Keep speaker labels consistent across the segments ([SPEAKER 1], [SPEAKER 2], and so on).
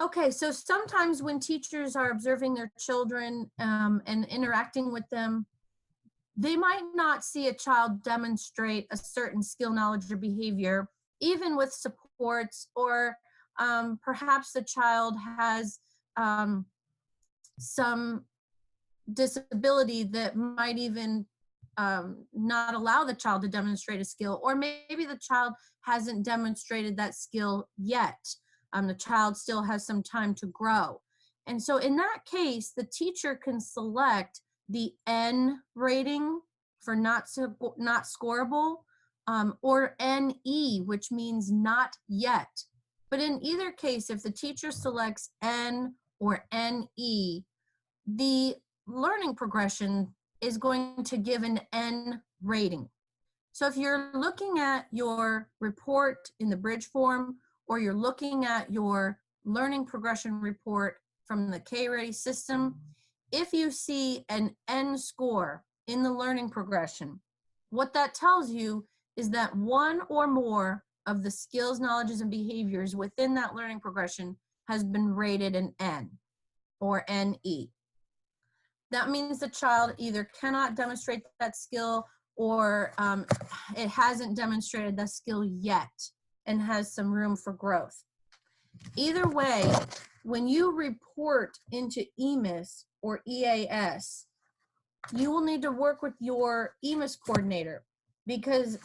[SPEAKER 1] Okay, so sometimes when teachers are observing their children and interacting with them, they might not see a child demonstrate a certain skill, knowledge, or behavior, even with supports, or perhaps the child has um, some disability that might even not allow the child to demonstrate a skill, or maybe the child hasn't demonstrated that skill yet. The child still has some time to grow. And so in that case, the teacher can select the N rating for not scoreable, or NE, which means not yet. But in either case, if the teacher selects N or NE, the learning progression is going to give an N rating. So if you're looking at your report in the bridge form, or you're looking at your learning progression report from the KReady system, if you see an N score in the learning progression, what that tells you is that one or more of the skills, knowledges, and behaviors within that learning progression has been rated an N or NE. That means the child either cannot demonstrate that skill, or it hasn't demonstrated that skill yet and has some room for growth. Either way, when you report into EMIS or EAS, you will need to work with your EMIS coordinator, because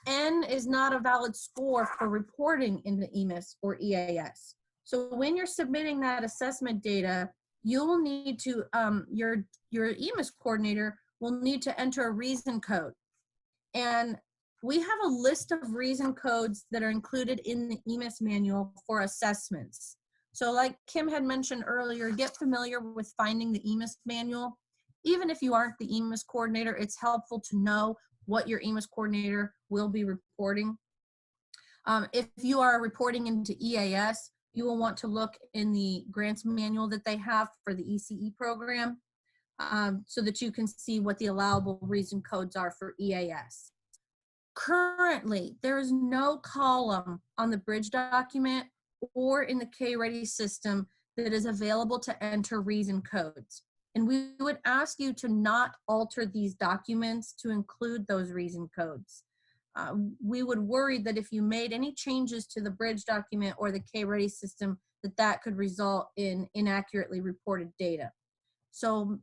[SPEAKER 1] N is not a valid score for reporting in the EMIS or EAS. So when you're submitting that assessment data, you'll need to, your EMIS coordinator will need to enter a reason code. And we have a list of reason codes that are included in the EMIS manual for assessments. So like Kim had mentioned earlier, get familiar with finding the EMIS manual. Even if you aren't the EMIS coordinator, it's helpful to know what your EMIS coordinator will be reporting. If you are reporting into EAS, you will want to look in the grants manual that they have for the ECE program, so that you can see what the allowable reason codes are for EAS. Currently, there is no column on the bridge document or in the KReady system that is available to enter reason codes. And we would ask you to not alter these documents to include those reason codes. We would worry that if you made any changes to the bridge document or the KReady system, that could result in inaccurately reported data. So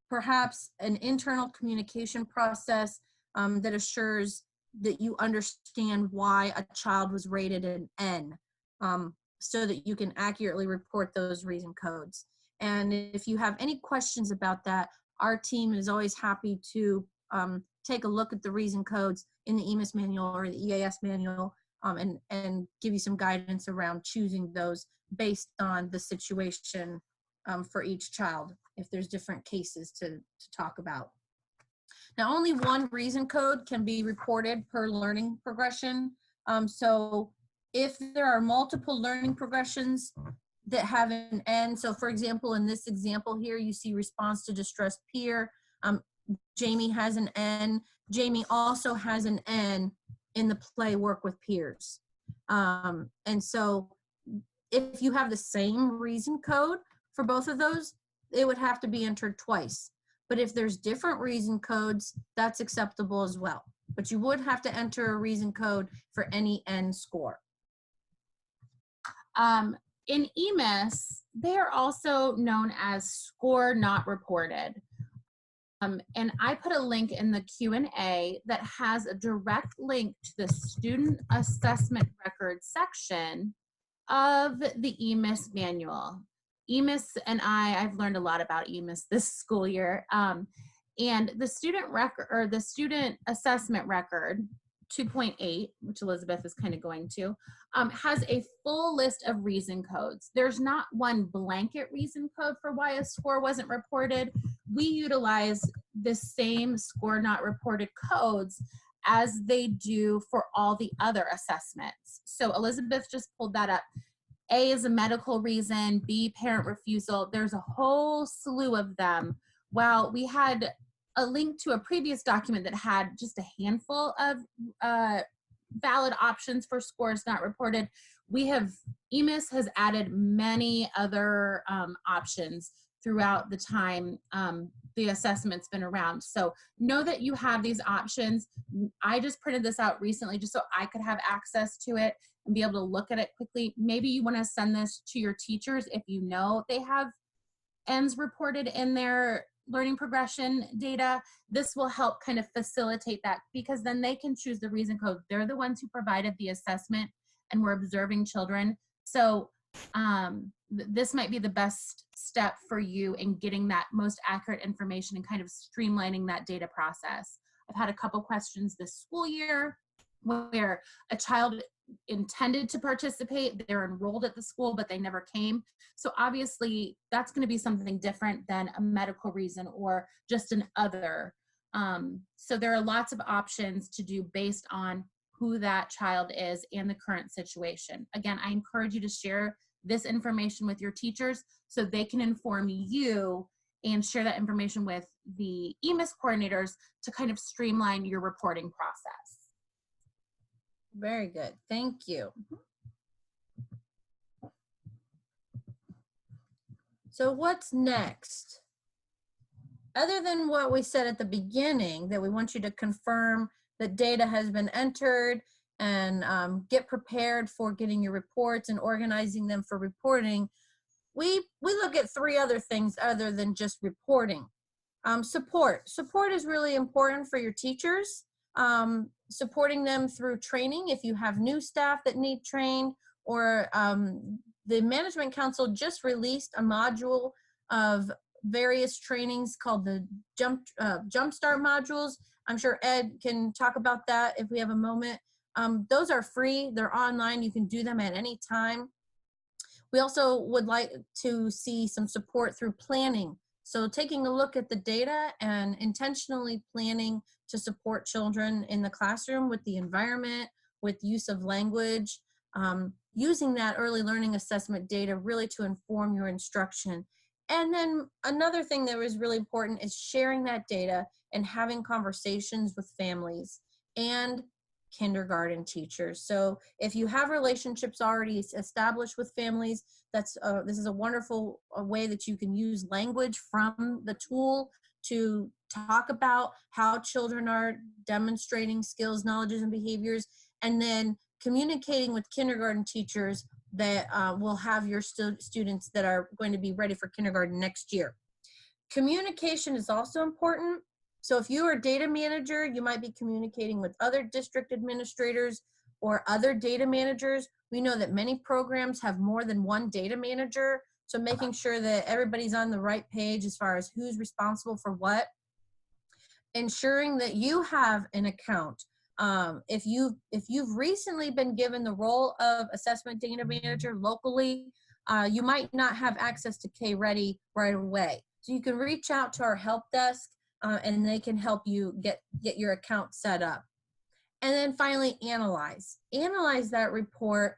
[SPEAKER 1] perhaps an internal communication process that assures that you understand why a child was rated an N, so that you can accurately report those reason codes. And if you have any questions about that, our team is always happy to take a look at the reason codes in the EMIS manual or the EAS manual, and give you some guidance around choosing those based on the situation for each child, if there's different cases to talk about. Now, only one reason code can be reported per learning progression. So if there are multiple learning progressions that have an N, so for example, in this example here, you see response to distressed peer. Jamie has an N. Jamie also has an N in the play work with peers. And so if you have the same reason code for both of those, it would have to be entered twice. But if there's different reason codes, that's acceptable as well. But you would have to enter a reason code for any N score.
[SPEAKER 2] In EMIS, they are also known as score not reported. And I put a link in the Q&A that has a direct link to the student assessment record section of the EMIS manual. EMIS and I've learned a lot about EMIS this school year. And the student record, or the student assessment record 2.8, which Elizabeth is kind of going to, has a full list of reason codes. There's not one blanket reason code for why a score wasn't reported. We utilize the same score not reported codes as they do for all the other assessments. So Elizabeth just pulled that up. A is a medical reason, B, parent refusal. There's a whole slew of them. While we had a link to a previous document that had just a handful of valid options for scores not reported, EMIS has added many other options throughout the time the assessment's been around. So know that you have these options. I just printed this out recently just so I could have access to it and be able to look at it quickly. Maybe you want to send this to your teachers if you know they have ends reported in their learning progression data. This will help kind of facilitate that, because then they can choose the reason code. They're the ones who provided the assessment and we're observing children. So this might be the best step for you in getting that most accurate information and kind of streamlining that data process. I've had a couple questions this school year where a child intended to participate, they're enrolled at the school, but they never came. So obviously that's going to be something different than a medical reason or just an other. So there are lots of options to do based on who that child is and the current situation. Again, I encourage you to share this information with your teachers so they can inform you and share that information with the EMIS coordinators to kind of streamline your reporting process.
[SPEAKER 1] Very good. Thank you. So what's next? Other than what we said at the beginning, that we want you to confirm that data has been entered and get prepared for getting your reports and organizing them for reporting, we look at 3 other things other than just reporting. Support is really important for your teachers. Supporting them through training if you have new staff that need trained, or the Management Council just released a module of various trainings called the Jumpstart modules. I'm sure Ed can talk about that if we have a moment. Those are free, they're online, you can do them at any time. We also would like to see some support through planning. So taking a look at the data and intentionally planning to support children in the classroom with the environment, with use of language, using that early learning assessment data really to inform your instruction. And then another thing that was really important is sharing that data and having conversations with families and kindergarten teachers. So if you have relationships already established with families, this is a wonderful way that you can use language from the tool to talk about how children are demonstrating skills, knowledges, and behaviors, and then communicating with kindergarten teachers that will have your students that are going to be ready for kindergarten next year. Communication is also important. So if you are a data manager, you might be communicating with other district administrators or other data managers. We know that many programs have more than one data manager, so making sure that everybody's on the right page as far as who's responsible for what. Ensuring that you have an account. If you've recently been given the role of assessment data manager locally, you might not have access to KReady right away. So you can reach out to our help desk and they can help you get your account set up. And then finally, analyze that report,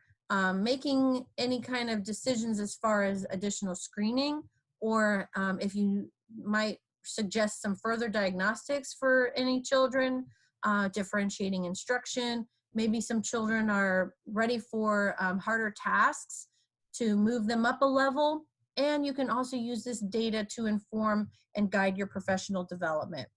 [SPEAKER 1] making any kind of decisions as far as additional screening, or if you might suggest some further diagnostics for any children, differentiating instruction. Maybe some children are ready for harder tasks to move them up a level. And you can also use this data to inform and guide your professional development.